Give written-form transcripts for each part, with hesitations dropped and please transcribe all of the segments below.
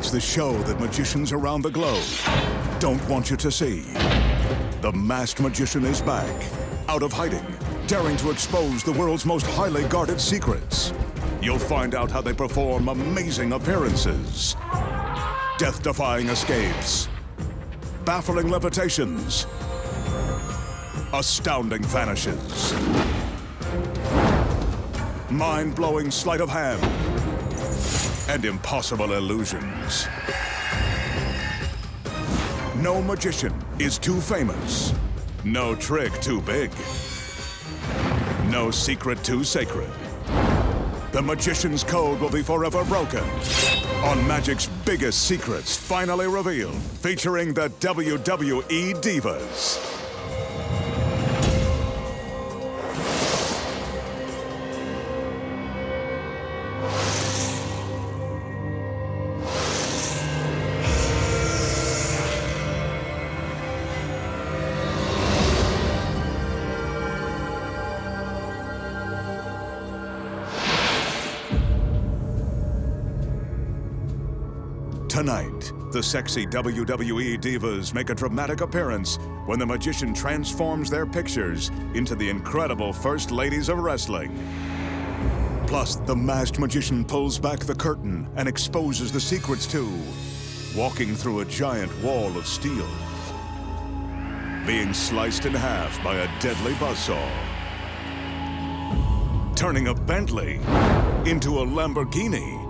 It's the show that magicians around the globe don't want you to see. The masked magician is back, out of hiding, daring to expose the world's most highly guarded secrets. You'll find out how they perform amazing appearances, death-defying escapes, baffling levitations, astounding vanishes, mind-blowing sleight of hand, and impossible illusions. No magician is too famous. No trick too big. No secret too sacred. The magician's code will be forever broken on Magic's biggest secrets finally revealed, featuring the WWE Divas. Tonight, the sexy WWE Divas make a dramatic appearance when the magician transforms their pictures into the incredible First Ladies of Wrestling. Plus, the masked magician pulls back the curtain and exposes the secrets too, walking through a giant wall of steel, being sliced in half by a deadly buzzsaw, turning a Bentley into a Lamborghini,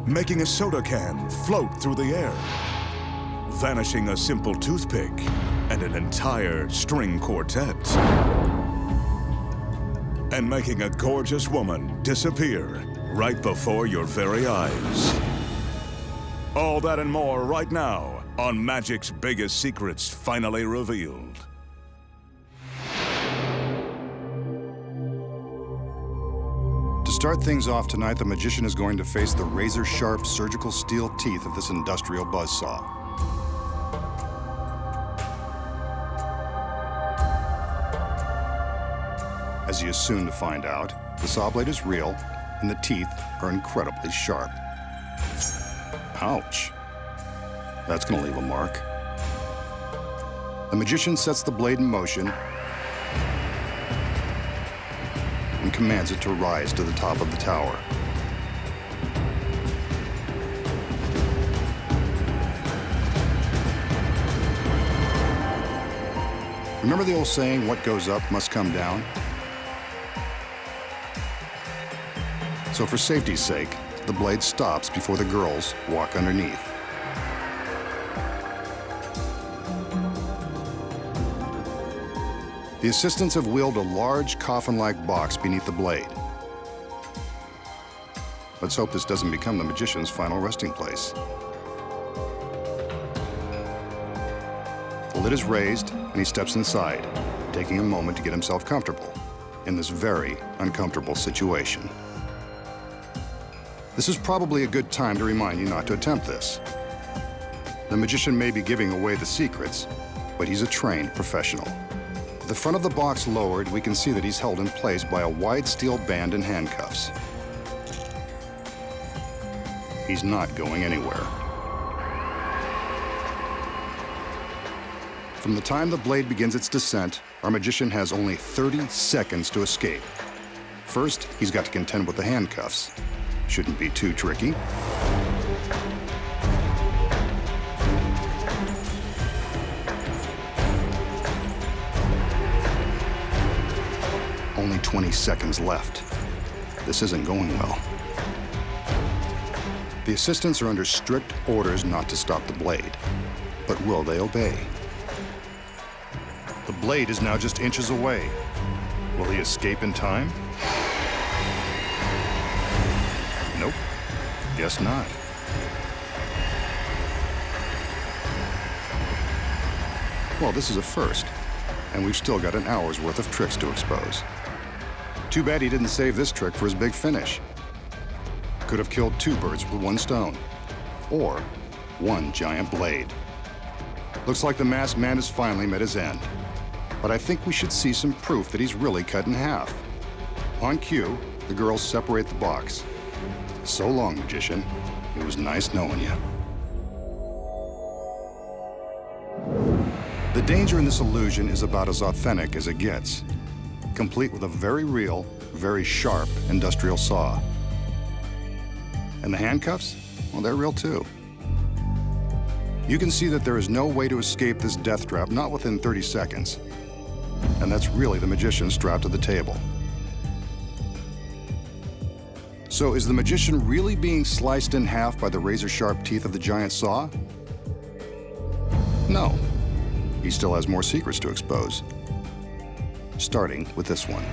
making a soda can float through the air, vanishing a simple toothpick and an entire string quartet, and making a gorgeous woman disappear right before your very eyes. All that and more right now on Magic's biggest secrets finally revealed. To start things off tonight, the magician is going to face the razor-sharp surgical steel teeth of this industrial buzzsaw. As he is soon to find out, the saw blade is real and the teeth are incredibly sharp. Ouch. That's gonna leave a mark. The magician sets the blade in motion and commands it to rise to the top of the tower. Remember the old saying, what goes up must come down? So for safety's sake, the blade stops before the girls walk underneath. The assistants have wheeled a large coffin-like box beneath the blade. Let's hope this doesn't become the magician's final resting place. The lid is raised, and he steps inside, taking a moment to get himself comfortable in this very uncomfortable situation. This is probably a good time to remind you not to attempt this. The magician may be giving away the secrets, but he's a trained professional. The front of the box lowered, we can see that he's held in place by a wide steel band and handcuffs. He's not going anywhere. From the time the blade begins its descent, our magician has only 30 seconds to escape. First, he's got to contend with the handcuffs. Shouldn't be too tricky. Only 20 seconds left. This isn't going well. The assistants are under strict orders not to stop the blade. But will they obey? The blade is now just inches away. Will he escape in time? Nope. Guess not. Well, this is a first, and we've still got an hour's worth of tricks to expose. Too bad he didn't save this trick for his big finish. Could have killed two birds with one stone, or one giant blade. Looks like the masked man has finally met his end. But I think we should see some proof that he's really cut in half. On cue, the girls separate the box. So long, magician. It was nice knowing you. The danger in this illusion is about as authentic as it gets, complete with a very real, very sharp industrial saw. And the handcuffs? Well, they're real too. You can see that there is no way to escape this death trap, not within 30 seconds. And that's really the magician strapped to the table. So is the magician really being sliced in half by the razor-sharp teeth of the giant saw? No. He still has more secrets to expose. Starting with this one.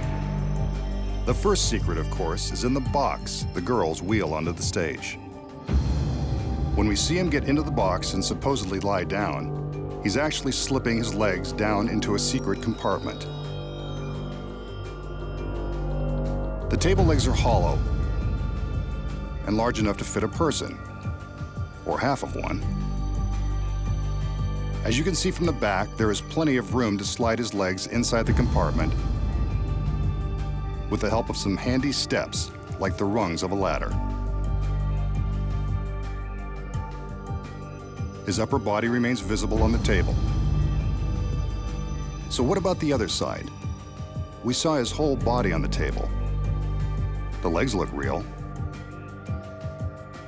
The first secret, of course, is in the box the girls wheel onto the stage. When we see him get into the box and supposedly lie down, he's actually slipping his legs down into a secret compartment. The table legs are hollow and large enough to fit a person, or half of one. As you can see from the back, there is plenty of room to slide his legs inside the compartment with the help of some handy steps, like the rungs of a ladder. His upper body remains visible on the table. So what about the other side? We saw his whole body on the table. The legs look real.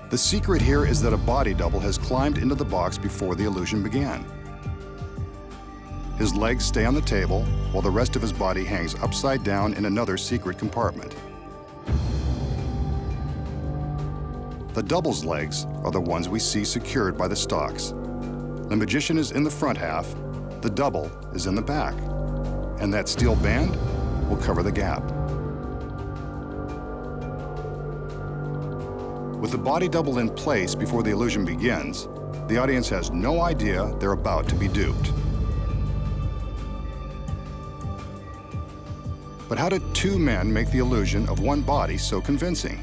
The secret here is that a body double has climbed into the box before the illusion began. His legs stay on the table, while the rest of his body hangs upside down in another secret compartment. The double's legs are the ones we see secured by the stalks. The magician is in the front half, the double is in the back, and that steel band will cover the gap. With the body double in place before the illusion begins, the audience has no idea they're about to be duped. But how did two men make the illusion of one body so convincing?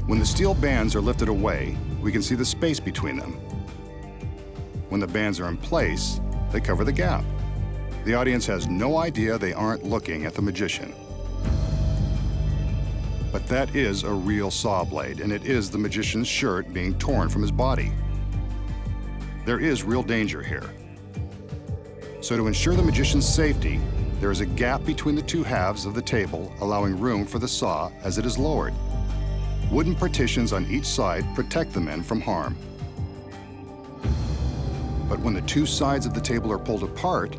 When the steel bands are lifted away, we can see the space between them. When the bands are in place, they cover the gap. The audience has no idea they aren't looking at the magician. But that is a real saw blade, and it is the magician's shirt being torn from his body. There is real danger here. So to ensure the magician's safety, there is a gap between the two halves of the table, allowing room for the saw as it is lowered. Wooden partitions on each side protect the men from harm. But when the two sides of the table are pulled apart,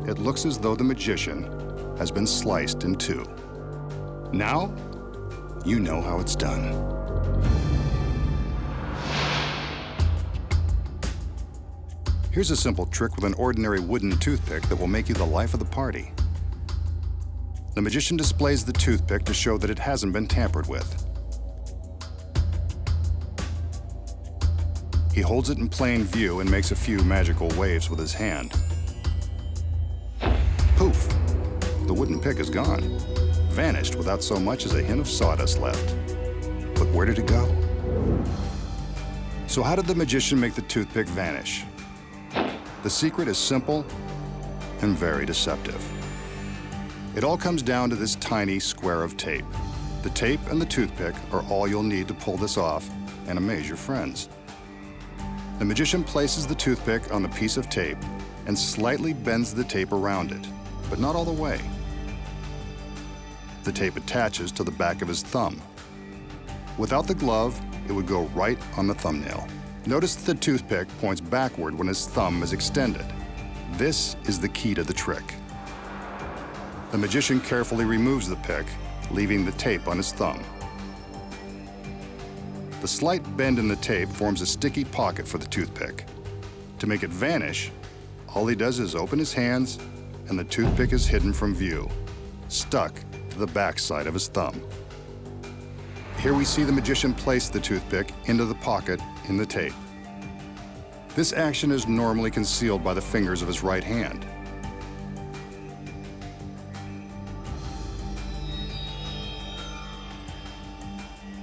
it looks as though the magician has been sliced in two. Now, you know how it's done. Here's a simple trick with an ordinary wooden toothpick that will make you the life of the party. The magician displays the toothpick to show that it hasn't been tampered with. He holds it in plain view and makes a few magical waves with his hand. Poof! The wooden pick is gone. Vanished without so much as a hint of sawdust left. But where did it go? So how did the magician make the toothpick vanish? The secret is simple and very deceptive. It all comes down to this tiny square of tape. The tape and the toothpick are all you'll need to pull this off and amaze your friends. The magician places the toothpick on the piece of tape and slightly bends the tape around it, but not all the way. The tape attaches to the back of his thumb. Without the glove, it would go right on the thumbnail. Notice that the toothpick points backward when his thumb is extended. This is the key to the trick. The magician carefully removes the pick, leaving the tape on his thumb. The slight bend in the tape forms a sticky pocket for the toothpick. To make it vanish, all he does is open his hands, and the toothpick is hidden from view, stuck to the back side of his thumb. Here we see the magician place the toothpick into the pocket in the tape. This action is normally concealed by the fingers of his right hand.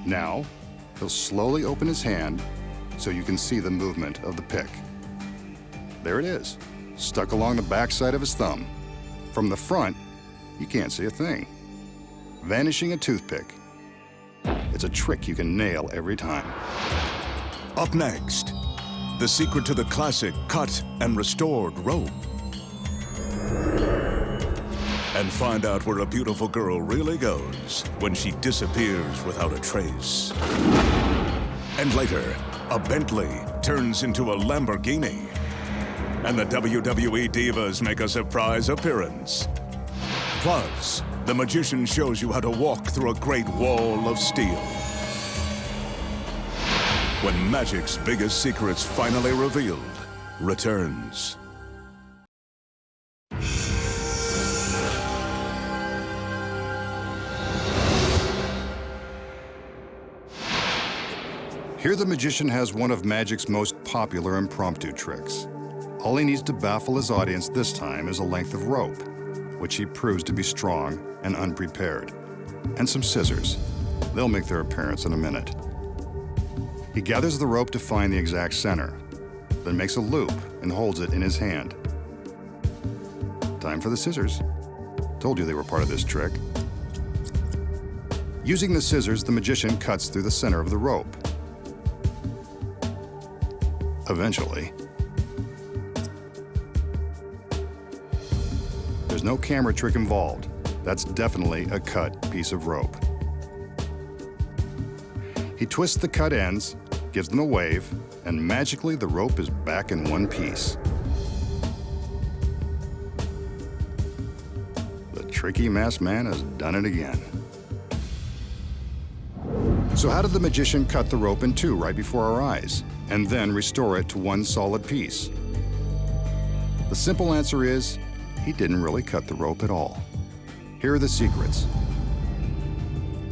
Now, he'll slowly open his hand so you can see the movement of the pick. There it is, stuck along the backside of his thumb. From the front, you can't see a thing. Vanishing a toothpick. It's a trick you can nail every time. Up next, the secret to the classic cut and restored rope. And find out where a beautiful girl really goes when she disappears without a trace. And later, a Bentley turns into a Lamborghini. And the WWE Divas make a surprise appearance. Plus, the magician shows you how to walk through a great wall of steel. When magic's biggest secrets finally revealed returns. Here the magician has one of magic's most popular impromptu tricks. All he needs to baffle his audience this time is a length of rope, which he proves to be strong and unprepared, and some scissors. They'll make their appearance in a minute. He gathers the rope to find the exact center, then makes a loop and holds it in his hand. Time for the scissors. Told you they were part of this trick. Using the scissors, the magician cuts through the center of the rope. Eventually. There's no camera trick involved. That's definitely a cut piece of rope. He twists the cut ends, gives them a wave, and magically the rope is back in one piece. The tricky masked man has done it again. So how did the magician cut the rope in two right before our eyes, and then restore it to one solid piece? The simple answer is, he didn't really cut the rope at all. Here are the secrets.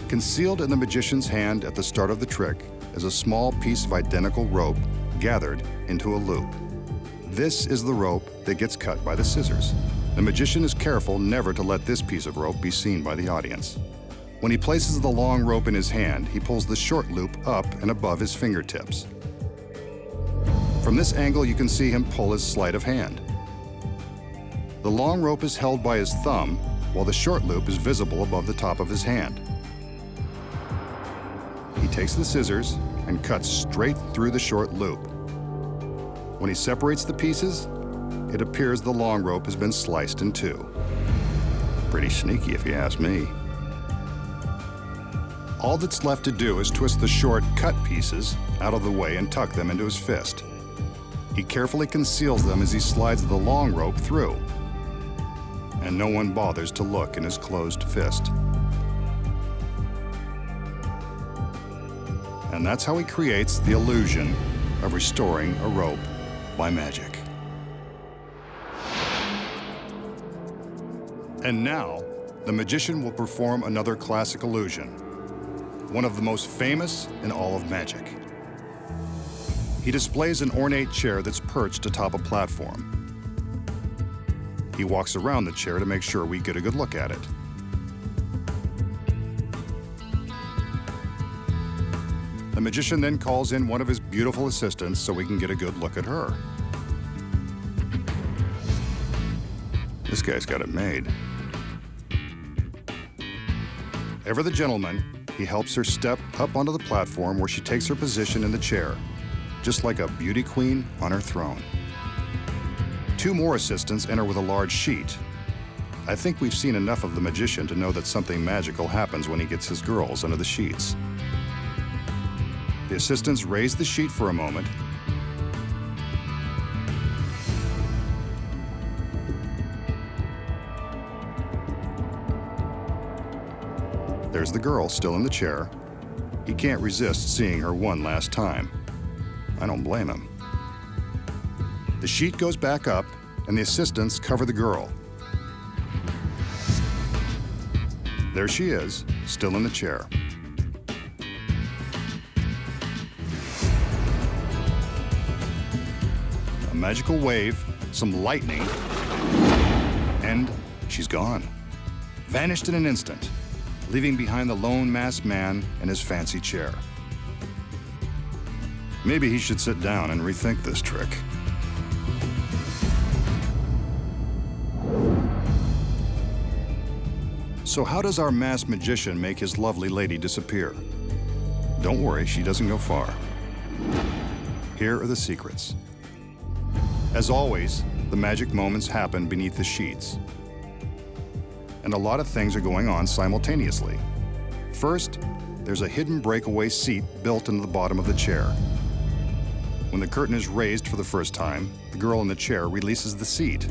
Concealed in the magician's hand at the start of the trick is a small piece of identical rope gathered into a loop. This is the rope that gets cut by the scissors. The magician is careful never to let this piece of rope be seen by the audience. When he places the long rope in his hand, he pulls the short loop up and above his fingertips. From this angle, you can see him pull his sleight of hand. The long rope is held by his thumb, while the short loop is visible above the top of his hand. He takes the scissors and cuts straight through the short loop. When he separates the pieces, it appears the long rope has been sliced in two. Pretty sneaky, if you ask me. All that's left to do is twist the short cut pieces out of the way and tuck them into his fist. He carefully conceals them as he slides the long rope through, and no one bothers to look in his closed fist. And that's how he creates the illusion of restoring a rope by magic. And now, the magician will perform another classic illusion, one of the most famous in all of magic. He displays an ornate chair that's perched atop a platform. He walks around the chair to make sure we get a good look at it. The magician then calls in one of his beautiful assistants so we can get a good look at her. This guy's got it made. Ever the gentleman, he helps her step up onto the platform where she takes her position in the chair, just like a beauty queen on her throne. Two more assistants enter with a large sheet. I think we've seen enough of the magician to know that something magical happens when he gets his girls under the sheets. The assistants raise the sheet for a moment. There's the girl still in the chair. He can't resist seeing her one last time. I don't blame him. The sheet goes back up, and the assistants cover the girl. There she is, still in the chair. A magical wave, some lightning, and she's gone. Vanished in an instant, leaving behind the lone masked man and his fancy chair. Maybe he should sit down and rethink this trick. So how does our masked magician make his lovely lady disappear? Don't worry, she doesn't go far. Here are the secrets. As always, the magic moments happen beneath the sheets. And a lot of things are going on simultaneously. First, there's a hidden breakaway seat built into the bottom of the chair. When the curtain is raised for the first time, the girl in the chair releases the seat,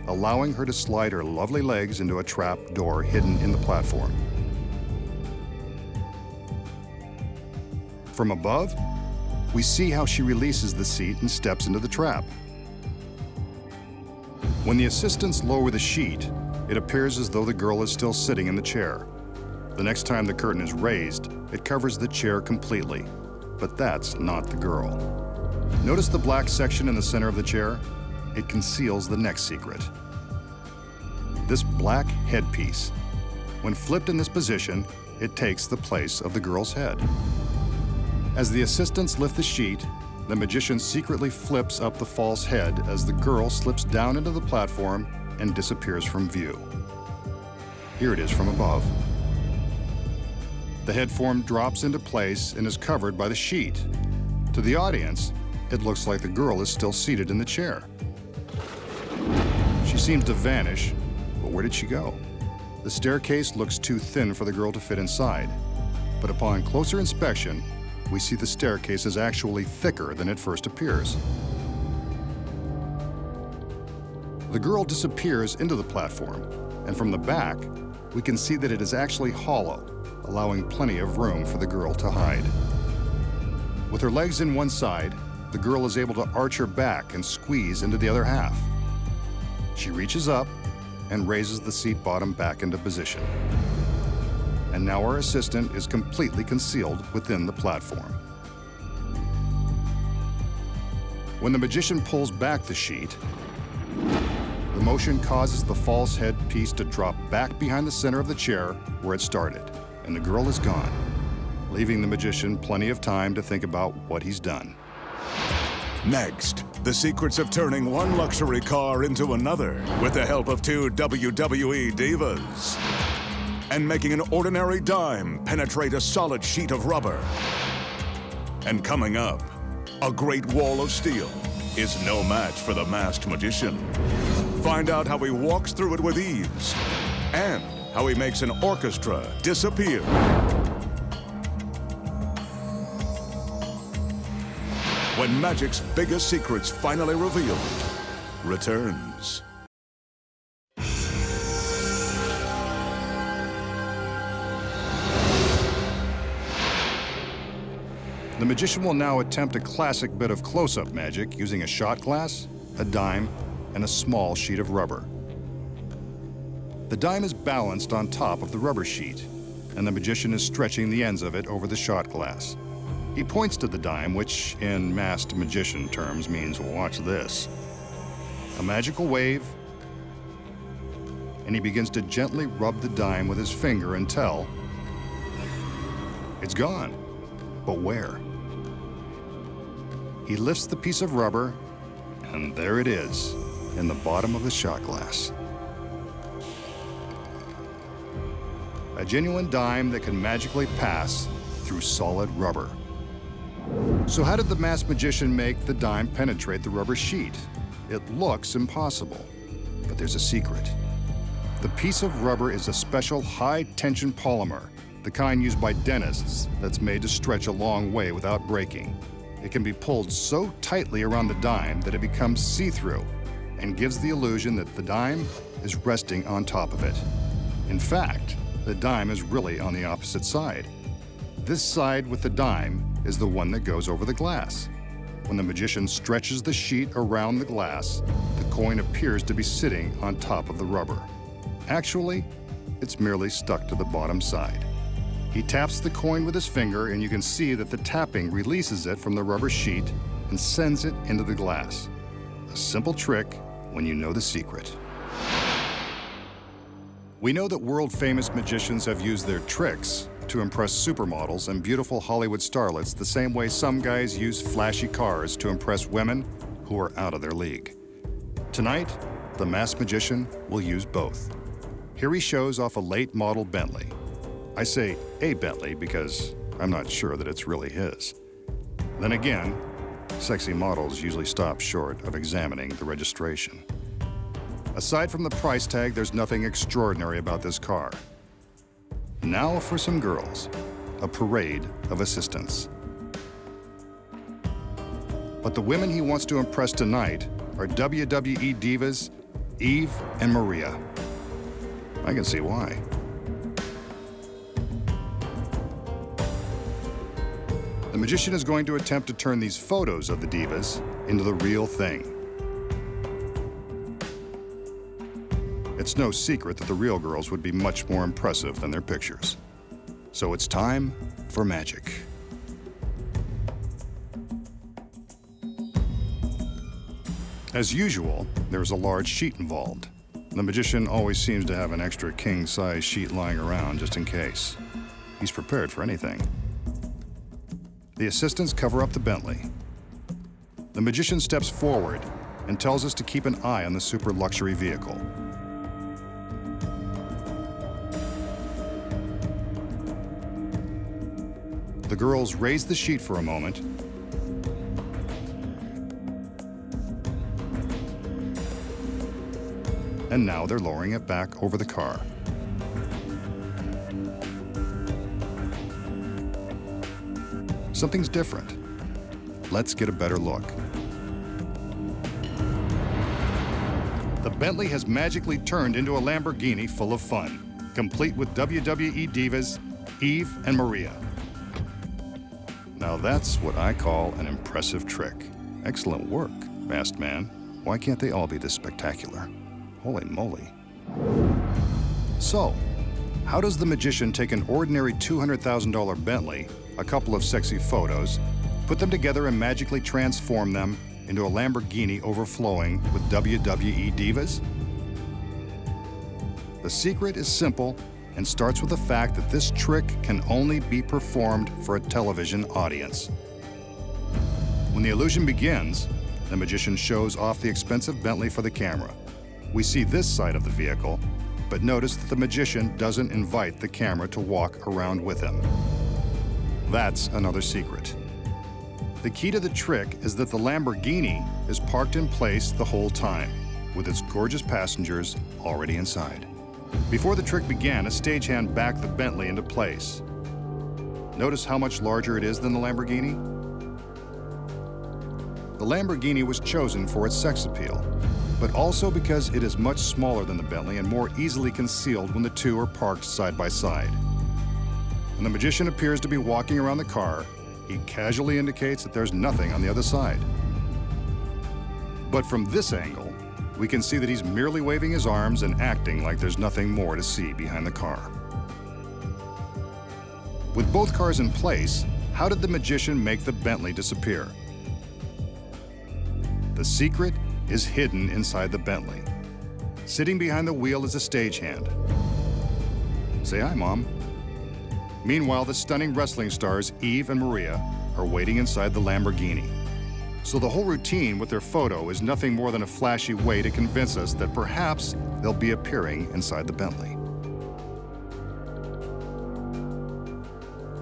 allowing her to slide her lovely legs into a trap door hidden in the platform. From above, we see how she releases the seat and steps into the trap. When the assistants lower the sheet, it appears as though the girl is still sitting in the chair. The next time the curtain is raised, it covers the chair completely. But that's not the girl. Notice the black section in the center of the chair? It conceals the next secret. This black headpiece. When flipped in this position, it takes the place of the girl's head. As the assistants lift the sheet, the magician secretly flips up the false head as the girl slips down into the platform and disappears from view. Here it is from above. The head form drops into place and is covered by the sheet. To the audience, it looks like the girl is still seated in the chair. She seems to vanish, but where did she go? The staircase looks too thin for the girl to fit inside, but upon closer inspection, we see the staircase is actually thicker than it first appears. The girl disappears into the platform, and from the back, we can see that it is actually hollow, allowing plenty of room for the girl to hide. With her legs in one side, the girl is able to arch her back and squeeze into the other half. She reaches up and raises the seat bottom back into position. And now our assistant is completely concealed within the platform. When the magician pulls back the sheet, the motion causes the false head piece to drop back behind the center of the chair where it started, and the girl is gone, leaving the magician plenty of time to think about what he's done. Next, the secrets of turning one luxury car into another with the help of two WWE divas. And making an ordinary dime penetrate a solid sheet of rubber. And coming up, a great wall of steel is no match for the masked magician. Find out how he walks through it with ease and how he makes an orchestra disappear. When magic's biggest secrets finally revealed returns. The magician will now attempt a classic bit of close-up magic using a shot glass, a dime, and a small sheet of rubber. The dime is balanced on top of the rubber sheet, and the magician is stretching the ends of it over the shot glass. He points to the dime, which in masked magician terms means, watch this. A magical wave, and he begins to gently rub the dime with his finger until it's gone. But where? He lifts the piece of rubber, and there it is, in the bottom of the shot glass. A genuine dime that can magically pass through solid rubber. So how did the masked magician make the dime penetrate the rubber sheet? It looks impossible, but there's a secret. The piece of rubber is a special high-tension polymer, the kind used by dentists that's made to stretch a long way without breaking. It can be pulled so tightly around the dime that it becomes see-through and gives the illusion that the dime is resting on top of it. In fact, the dime is really on the opposite side. This side with the dime is the one that goes over the glass. When the magician stretches the sheet around the glass, the coin appears to be sitting on top of the rubber. Actually, it's merely stuck to the bottom side. He taps the coin with his finger, and you can see that the tapping releases it from the rubber sheet and sends it into the glass. A simple trick when you know the secret. We know that world-famous magicians have used their tricks to impress supermodels and beautiful Hollywood starlets the same way some guys use flashy cars to impress women who are out of their league. Tonight, the masked magician will use both. Here he shows off a late model Bentley. I say a Bentley because I'm not sure that it's really his. Then again, sexy models usually stop short of examining the registration. Aside from the price tag, there's nothing extraordinary about this car. Now for some girls, a parade of assistants. But the women he wants to impress tonight are WWE divas Eve and Maria. I can see why. The magician is going to attempt to turn these photos of the divas into the real thing. It's no secret that the real girls would be much more impressive than their pictures. So it's time for magic. As usual, there's a large sheet involved. The magician always seems to have an extra king-size sheet lying around just in case. He's prepared for anything. The assistants cover up the Bentley. The magician steps forward and tells us to keep an eye on the super luxury vehicle. The girls raise the sheet for a moment and now they're lowering it back over the car. Something's different. Let's get a better look. The Bentley has magically turned into a Lamborghini full of fun, complete with WWE divas Eve and Maria. Now that's what I call an impressive trick. Excellent work, masked man. Why can't they all be this spectacular? Holy moly. So, how does the magician take an ordinary $200,000 Bentley, a couple of sexy photos, put them together and magically transform them into a Lamborghini overflowing with WWE divas? The secret is simple and starts with the fact that this trick can only be performed for a television audience. When the illusion begins, the magician shows off the expensive Bentley for the camera. We see this side of the vehicle, but notice that the magician doesn't invite the camera to walk around with him. That's another secret. The key to the trick is that the Lamborghini is parked in place the whole time, with its gorgeous passengers already inside. Before the trick began, a stagehand backed the Bentley into place. Notice how much larger it is than the Lamborghini? The Lamborghini was chosen for its sex appeal, but also because it is much smaller than the Bentley and more easily concealed when the two are parked side by side. When the magician appears to be walking around the car, he casually indicates that there's nothing on the other side. But from this angle, we can see that he's merely waving his arms and acting like there's nothing more to see behind the car. With both cars in place, how did the magician make the Bentley disappear? The secret is hidden inside the Bentley. Sitting behind the wheel is a stagehand. Say hi, Mom. Meanwhile, the stunning wrestling stars Eve and Maria are waiting inside the Lamborghini. So the whole routine with their photo is nothing more than a flashy way to convince us that perhaps they'll be appearing inside the Bentley.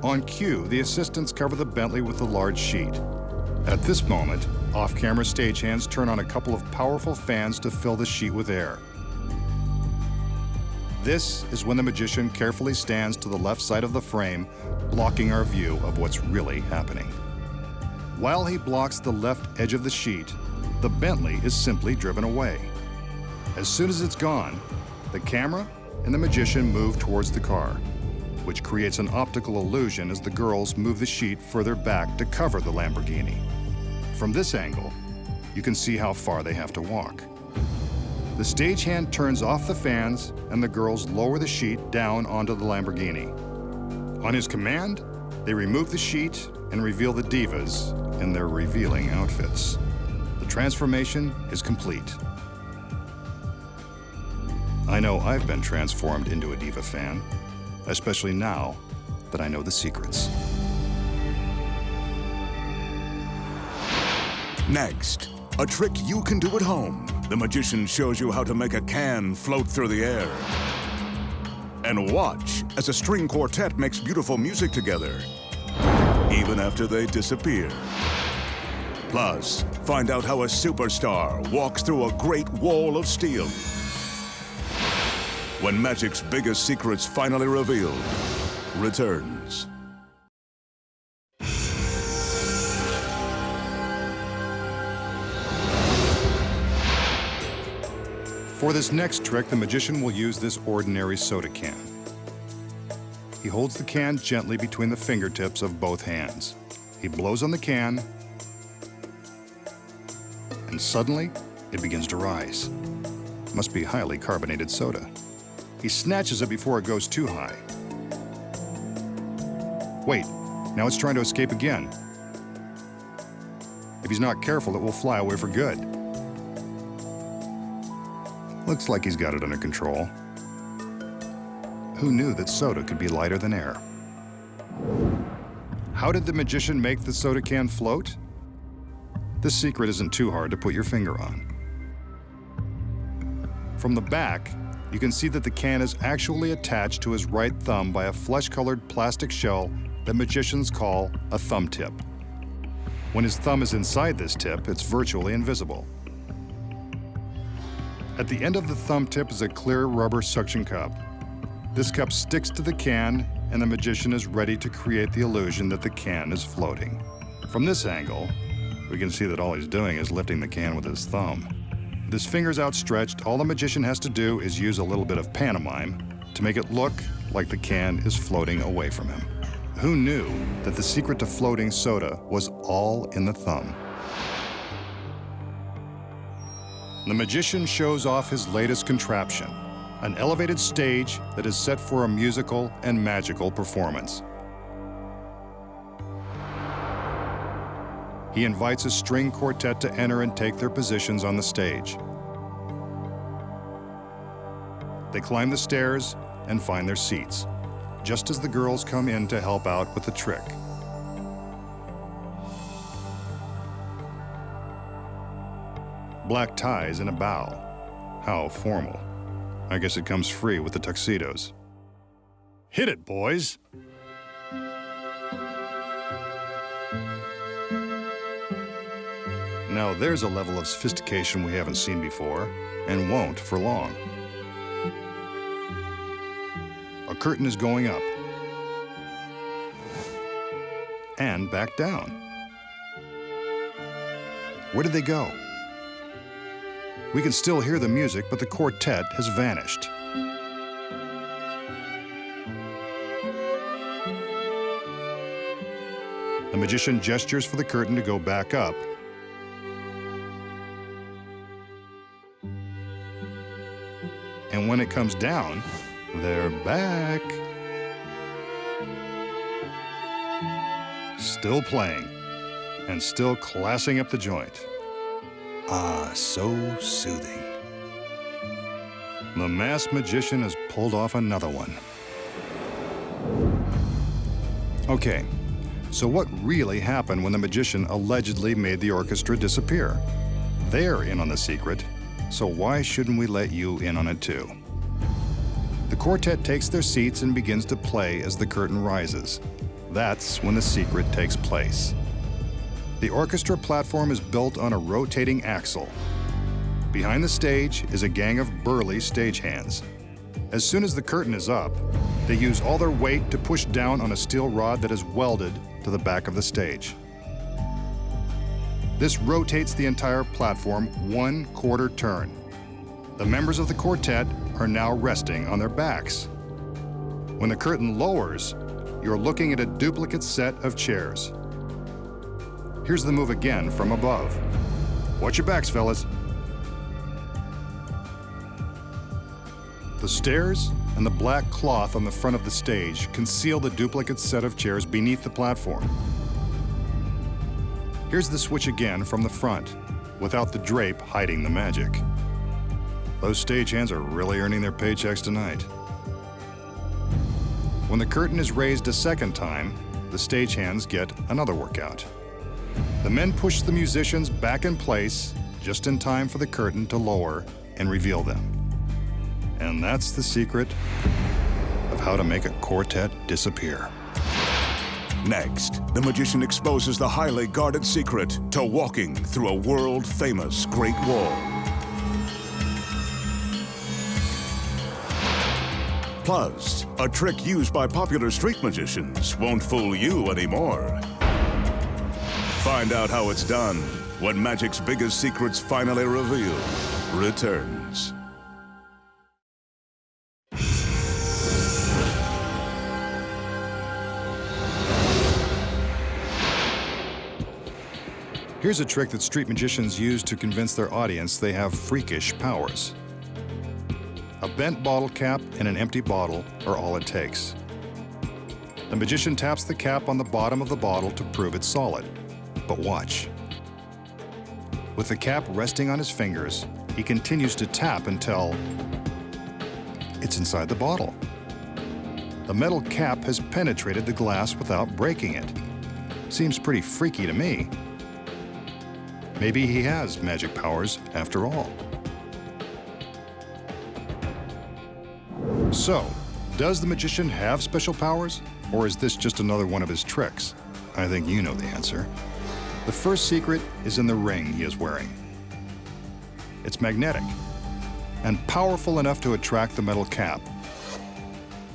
On cue, the assistants cover the Bentley with a large sheet. At this moment, off-camera stagehands turn on a couple of powerful fans to fill the sheet with air. This is when the magician carefully stands to the left side of the frame, blocking our view of what's really happening. While he blocks the left edge of the sheet, the Bentley is simply driven away. As soon as it's gone, the camera and the magician move towards the car, which creates an optical illusion as the girls move the sheet further back to cover the Lamborghini. From this angle, you can see how far they have to walk. The stagehand turns off the fans and the girls lower the sheet down onto the Lamborghini. On his command, they remove the sheet and reveal the divas in their revealing outfits. The transformation is complete. I know I've been transformed into a diva fan, especially now that I know the secrets. Next, a trick you can do at home. The magician shows you how to make a can float through the air. And watch as a string quartet makes beautiful music together, even after they disappear. Plus, find out how a superstar walks through a great wall of steel. When magic's biggest secrets finally revealed, returns. For this next trick, the magician will use this ordinary soda can. He holds the can gently between the fingertips of both hands. He blows on the can, and suddenly, it begins to rise. Must be highly carbonated soda. He snatches it before it goes too high. Wait, now it's trying to escape again. If he's not careful, it will fly away for good. Looks like he's got it under control. Who knew that soda could be lighter than air? How did the magician make the soda can float? This secret isn't too hard to put your finger on. From the back, you can see that the can is actually attached to his right thumb by a flesh-colored plastic shell that magicians call a thumb tip. When his thumb is inside this tip, it's virtually invisible. At the end of the thumb tip is a clear rubber suction cup. This cup sticks to the can, and the magician is ready to create the illusion that the can is floating. From this angle, we can see that all he's doing is lifting the can with his thumb. With his fingers outstretched, all the magician has to do is use a little bit of pantomime to make it look like the can is floating away from him. Who knew that the secret to floating soda was all in the thumb? The magician shows off his latest contraption, an elevated stage that is set for a musical and magical performance. He invites a string quartet to enter and take their positions on the stage. They climb the stairs and find their seats, just as the girls come in to help out with the trick. Black ties and a bow. How formal. I guess it comes free with the tuxedos. Hit it, boys! Now there's a level of sophistication we haven't seen before, and won't for long. A curtain is going up. And back down. Where did they go? We can still hear the music, but the quartet has vanished. The magician gestures for the curtain to go back up. And when it comes down, they're back. Still playing, and still classing up the joint. Ah, so soothing. The masked magician has pulled off another one. Okay, so what really happened when the magician allegedly made the orchestra disappear? They're in on the secret, so why shouldn't we let you in on it too? The quartet takes their seats and begins to play as the curtain rises. That's when the secret takes place. The orchestra platform is built on a rotating axle. Behind the stage is a gang of burly stagehands. As soon as the curtain is up, they use all their weight to push down on a steel rod that is welded to the back of the stage. This rotates the entire platform 1/4 turn. The members of the quartet are now resting on their backs. When the curtain lowers, you're looking at a duplicate set of chairs. Here's the move again from above. Watch your backs, fellas. The stairs and the black cloth on the front of the stage conceal the duplicate set of chairs beneath the platform. Here's the switch again from the front, without the drape hiding the magic. Those stagehands are really earning their paychecks tonight. When the curtain is raised a second time, the stagehands get another workout. The men push the musicians back in place just in time for the curtain to lower and reveal them. And that's the secret how to make a quartet disappear. Next, the magician exposes the highly guarded secret to walking through a world-famous Great Wall. Plus, a trick used by popular street magicians won't fool you anymore. Find out how it's done when magic's biggest secrets finally revealed returns. Here's a trick that street magicians use to convince their audience they have freakish powers. A bent bottle cap and an empty bottle are all it takes. The magician taps the cap on the bottom of the bottle to prove it's solid. But watch. With the cap resting on his fingers, he continues to tap until it's inside the bottle. The metal cap has penetrated the glass without breaking it. Seems pretty freaky to me. Maybe he has magic powers after all. So, does the magician have special powers, or is this just another one of his tricks? I think you know the answer. The first secret is in the ring he is wearing. It's magnetic and powerful enough to attract the metal cap.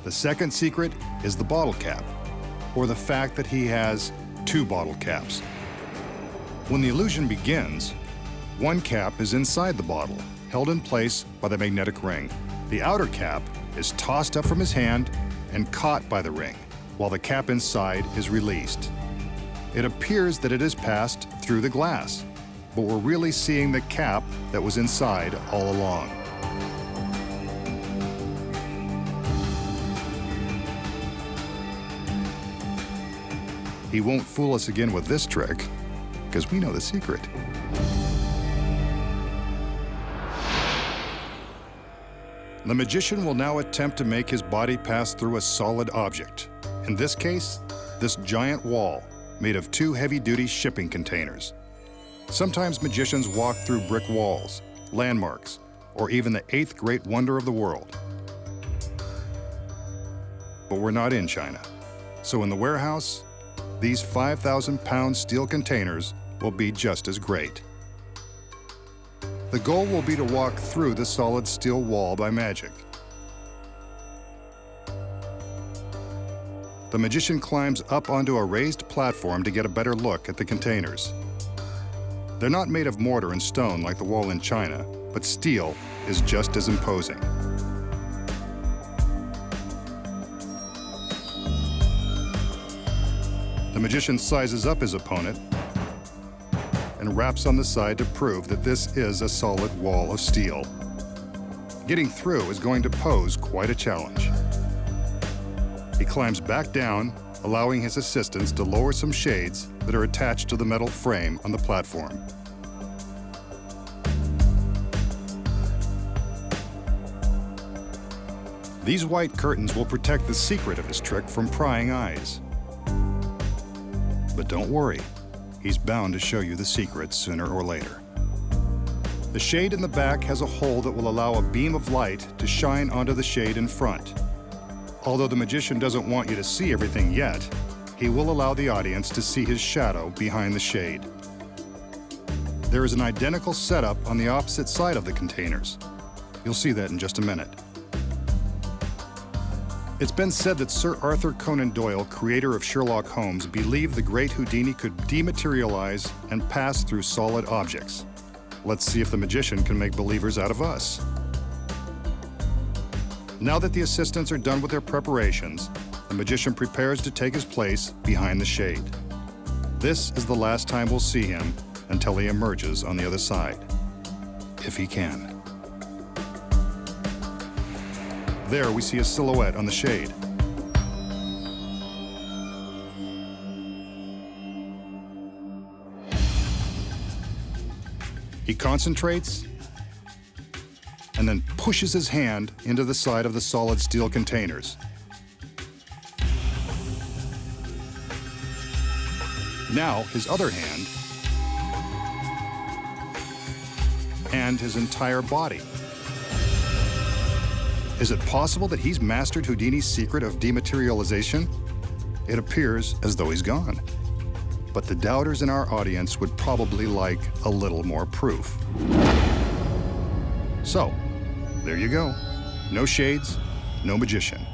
The second secret is the bottle cap, or the fact that he has two bottle caps. When the illusion begins, one cap is inside the bottle, held in place by the magnetic ring. The outer cap is tossed up from his hand and caught by the ring, while the cap inside is released. It appears that it has passed through the glass, but we're really seeing the cap that was inside all along. He won't fool us again with this trick, because we know the secret. The magician will now attempt to make his body pass through a solid object. In this case, this giant wall made of two heavy-duty shipping containers. Sometimes magicians walk through brick walls, landmarks, or even the eighth great wonder of the world. But we're not in China. So in the warehouse, these 5,000-pound steel containers will be just as great. The goal will be to walk through the solid steel wall by magic. The magician climbs up onto a raised platform to get a better look at the containers. They're not made of mortar and stone like the wall in China, but steel is just as imposing. The magician sizes up his opponent and raps on the side to prove that this is a solid wall of steel. Getting through is going to pose quite a challenge. He climbs back down, allowing his assistants to lower some shades that are attached to the metal frame on the platform. These white curtains will protect the secret of his trick from prying eyes. But don't worry, he's bound to show you the secret sooner or later. The shade in the back has a hole that will allow a beam of light to shine onto the shade in front. Although the magician doesn't want you to see everything yet, he will allow the audience to see his shadow behind the shade. There is an identical setup on the opposite side of the containers. You'll see that in just a minute. It's been said that Sir Arthur Conan Doyle, creator of Sherlock Holmes, believed the great Houdini could dematerialize and pass through solid objects. Let's see if the magician can make believers out of us. Now that the assistants are done with their preparations, the magician prepares to take his place behind the shade. This is the last time we'll see him until he emerges on the other side, if he can. There we see a silhouette on the shade. He concentrates and then pushes his hand into the side of the solid steel containers. Now his other hand and his entire body. Is it possible that he's mastered Houdini's secret of dematerialization? It appears as though he's gone. But the doubters in our audience would probably like a little more proof. So, there you go. No shades, no magician.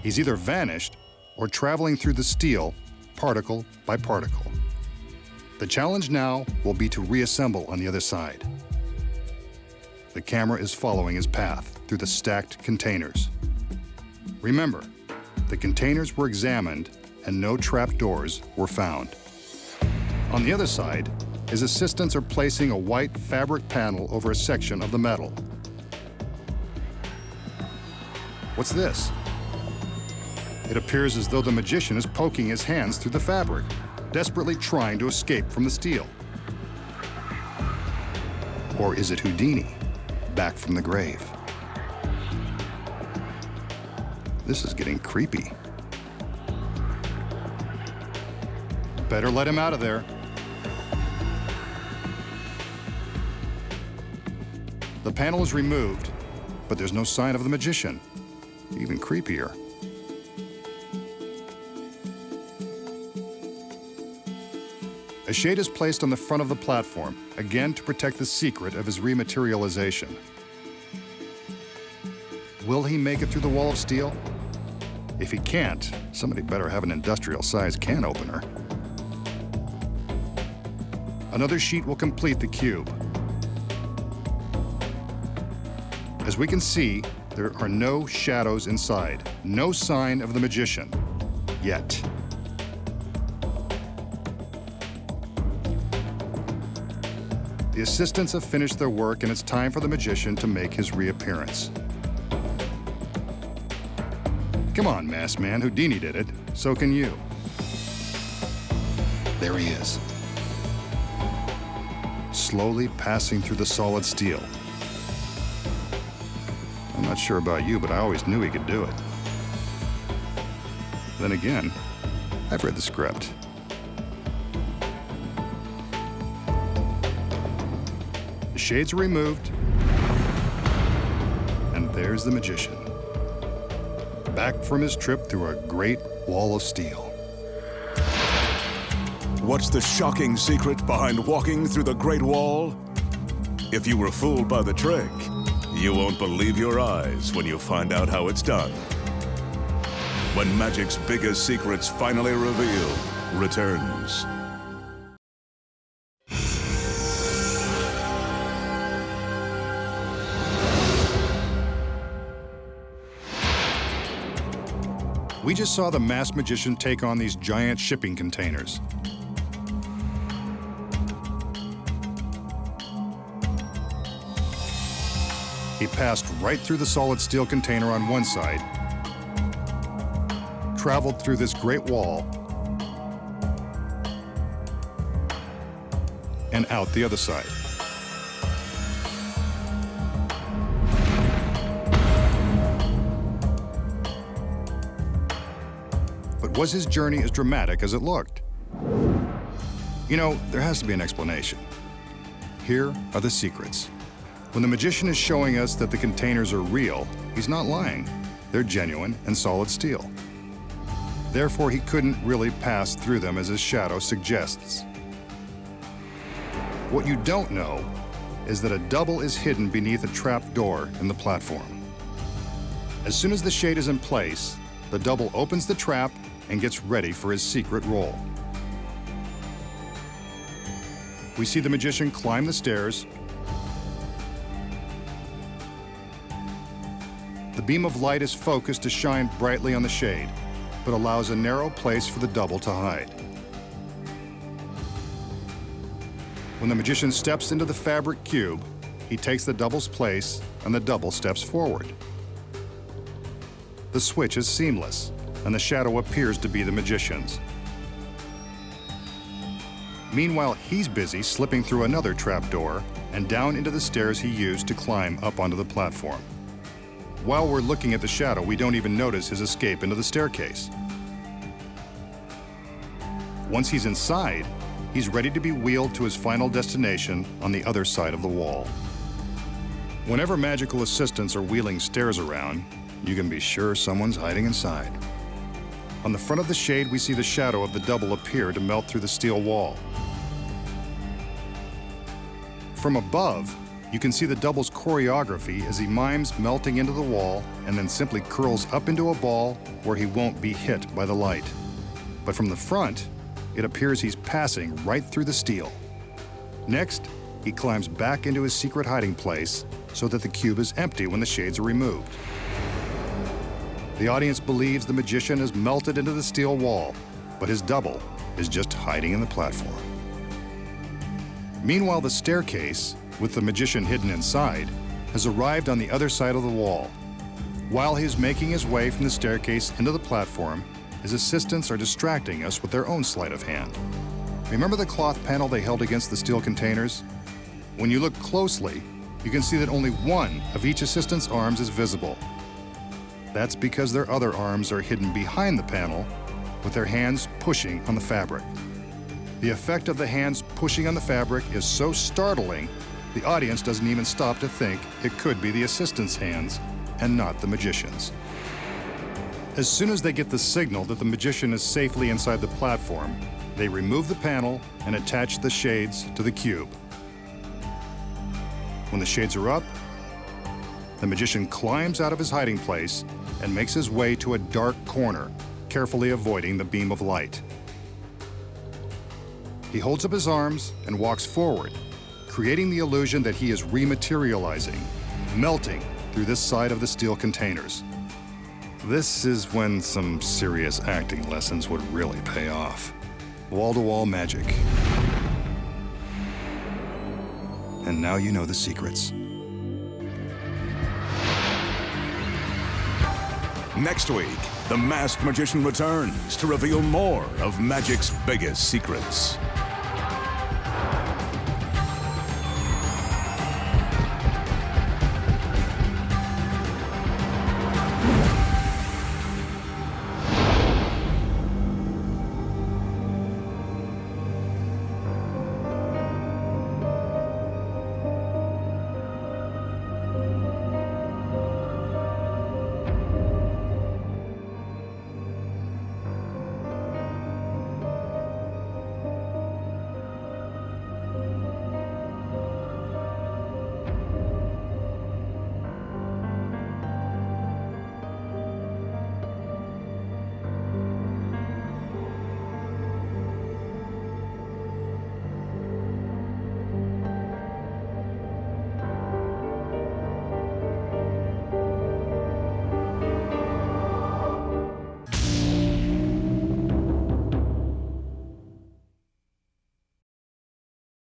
He's either vanished or traveling through the steel, particle by particle. The challenge now will be to reassemble on the other side. The camera is following his path through the stacked containers. Remember, the containers were examined and no trap doors were found. On the other side, his assistants are placing a white fabric panel over a section of the metal. What's this? It appears as though the magician is poking his hands through the fabric, desperately trying to escape from the steel. Or is it Houdini, back from the grave? This is getting creepy. Better let him out of there. The panel is removed, but there's no sign of the magician. Even creepier. A shade is placed on the front of the platform, again to protect the secret of his rematerialization. Will he make it through the wall of steel? If he can't, somebody better have an industrial-sized can opener. Another sheet will complete the cube. As we can see, there are no shadows inside, no sign of the magician, yet. The assistants have finished their work and it's time for the magician to make his reappearance. Come on, masked man, Houdini did it, so can you. There he is. Slowly passing through the solid steel. I'm not sure about you, but I always knew he could do it. Then again, I've read the script. The shades are removed, and there's the magician, back from his trip through a great wall of steel. What's the shocking secret behind walking through the Great Wall? If you were fooled by the trick, you won't believe your eyes when you find out how it's done. When magic's biggest secrets finally revealed returns. We just saw the masked magician take on these giant shipping containers. He passed right through the solid steel container on one side, traveled through this great wall, and out the other side. But was his journey as dramatic as it looked? You know, there has to be an explanation. Here are the secrets. When the magician is showing us that the containers are real, he's not lying. They're genuine and solid steel. Therefore, he couldn't really pass through them as his shadow suggests. What you don't know is that a double is hidden beneath a trap door in the platform. As soon as the shade is in place, the double opens the trap and gets ready for his secret role. We see the magician climb the stairs. The beam of light is focused to shine brightly on the shade, but allows a narrow place for the double to hide. When the magician steps into the fabric cube, he takes the double's place and the double steps forward. The switch is seamless, and the shadow appears to be the magician's. Meanwhile, he's busy slipping through another trapdoor and down into the stairs he used to climb up onto the platform. While we're looking at the shadow, we don't even notice his escape into the staircase. Once he's inside, he's ready to be wheeled to his final destination on the other side of the wall. Whenever magical assistants are wheeling stairs around, you can be sure someone's hiding inside. On the front of the shade, we see the shadow of the double appear to melt through the steel wall. From above, you can see the double's choreography as he mimes melting into the wall and then simply curls up into a ball where he won't be hit by the light. But from the front, it appears he's passing right through the steel. Next, he climbs back into his secret hiding place so that the cube is empty when the shades are removed. The audience believes the magician has melted into the steel wall, but his double is just hiding in the platform. Meanwhile, the staircase, with the magician hidden inside, has arrived on the other side of the wall. While he's making his way from the staircase into the platform, his assistants are distracting us with their own sleight of hand. Remember the cloth panel they held against the steel containers? When you look closely, you can see that only one of each assistant's arms is visible. That's because their other arms are hidden behind the panel, with their hands pushing on the fabric. The effect of the hands pushing on the fabric is so startling, the audience doesn't even stop to think it could be the assistant's hands and not the magician's. As soon as they get the signal that the magician is safely inside the platform, they remove the panel and attach the shades to the cube. When the shades are up, the magician climbs out of his hiding place and makes his way to a dark corner, carefully avoiding the beam of light. He holds up his arms and walks forward, creating the illusion that he is rematerializing, melting through this side of the steel containers. This is when some serious acting lessons would really pay off. Wall-to-wall magic. And now you know the secrets. Next week, the masked magician returns to reveal more of magic's biggest secrets.